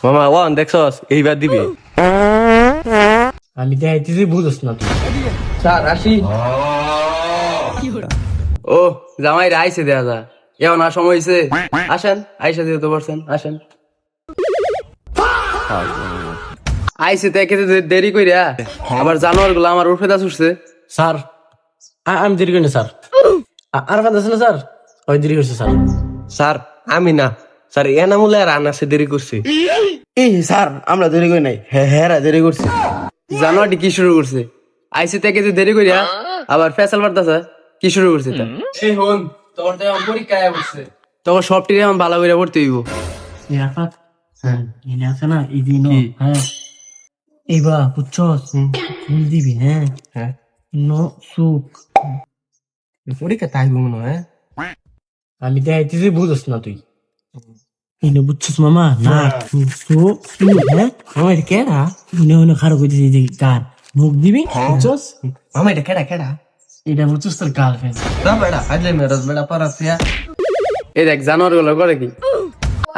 মামা ওয়ান দেখছস এইবার দিবি। আমি দেখাইতেছি বুঝছ না তুই। স্যার আসি। ও জামাই আইসে দেয়া যা এখন আর সময় হয়েছে, আসেন আইসা দিয়ে তো পারছেন, আসেন আইসে তো একে দেরি কইরা আবার জানোয়ার গুলো আমার উঠে দা ছুটছে। স্যার আমি দেরি করি না স্যার। আর কাজ আছে না স্যার, ওই দেরি করছে স্যার। স্যার আমি না স্যার এনামুলে আর আনাসে দেরি করছে। এই স্যার আমরা দেরি করি নাই, হ্যাঁ দেরি করছি। জানোয়ারটি কি শুরু করছে? আইসে থেকে যে দেরি করিয়া আবার ফেসাল মারতাছে, কি শুরু করছে তা? এই হন তোর তো এখন পরীক্ষা বসছে, তোর সবটি এখন ভালো করে পড়তে হইব। হ্যাঁ এনে আছে না এই দিন, হ্যাঁ এইবার বুঝছস ফুল দিবি, হ্যাঁ হ্যাঁ নো সুখ। পরীক্ষা তাই মনে হয়। আমি দেখাইতেছি বুঝছ না তুই। এনে বুঝছস মামা না সুখ, হ্যাঁ মামা এটা কেডা মনে মনে খারাপ হইতেছে যে গান মুখ দিবি, বুঝছস? মামা এটা কেডা কেডা? এটা বুঝছস তোর গার্লফ্রেন্ড। না বেড়া আজলে মেরাজ বেড়া পারাছিয়া। এই দেখ জানোয়ার গুলো করে কি,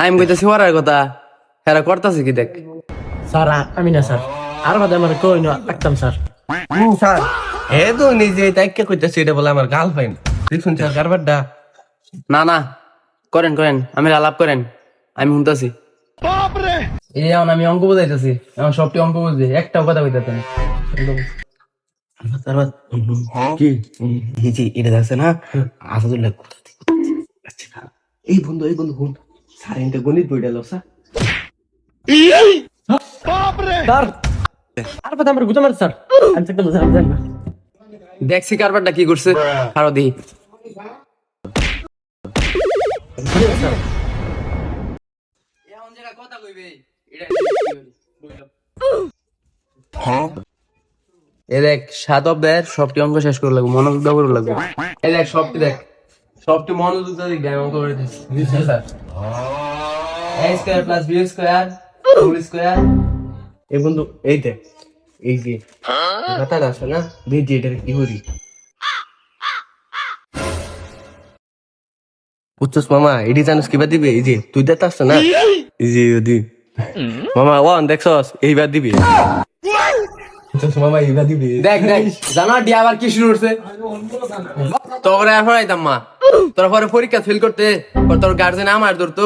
আমি কইতাছি ওরার কথা, হেরা করতাছে কি দেখ। স্যার আমি না স্যার, আর বাদে আমার কই না একদম স্যার। স্যার হে তো নিজে তাইকে কইতাছে এটা বলে আমার গার্লফ্রেন্ড। দেখুন স্যার কারবারটা। না না করেন করেন, আমি আলাপ করেন, আমি শুনতাছি। এই এখন আমি অঙ্ক বোঝাইতেছি, এখন সবটি অঙ্ক বুঝবে, একটাও কথা কইতাছে না। কি এই যে এটা দেখছে না, আসাদুল্লাহ কোথা থেকে আচ্ছা এই বন্ধু হুন স্যার এটা গণিত বইটা লো স্যার। স্যার আর বাদে আমার গুতা মার স্যার, আমি একদম স্যার জানি না। দেখছি কারবারটা কি করছে, আরো দেখি। এখন যেটা কথা কইবে এটা এই দেখ 7 অধ্যায়ের সবটি অঙ্ক শেষ করে লাগবে, মনোযোগ দিয়ে করে লাগবে। এই দেখ সবটি দেখ, সবটি মনোযোগ দিয়ে দেখ, অঙ্ক করে দিস sir. a square plus b square whole square. এই বন্ধু এই দেখ এই যে কথাটা আছে না, দেখি এটা কি করি। বুঝছস মামা এটি জানিস কিবা দিবে? এই যে তুই দেখতে আসছ না, এই যে দি মামা ওয়ান দেখছস এইবার দিবি। বুঝছস মামা এইবার দিবি। দেখ দেখ জানোয়ারটি আবার কি শুরু করছে। তোরা এখন আইতাম মা, তোরা পরে পরীক্ষা ফেল করতে তোর গার্জেন আমার ধরতো,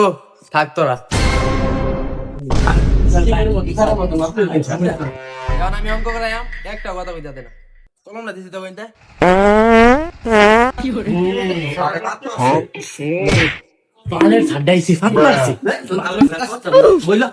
থাক তোরা। এখন আমি অঙ্ক করাইম, একটা কথা কইতাতে না, কলম না দিছি তো কইতে। পানের ছাড়াইছি ফাট মারছি বললা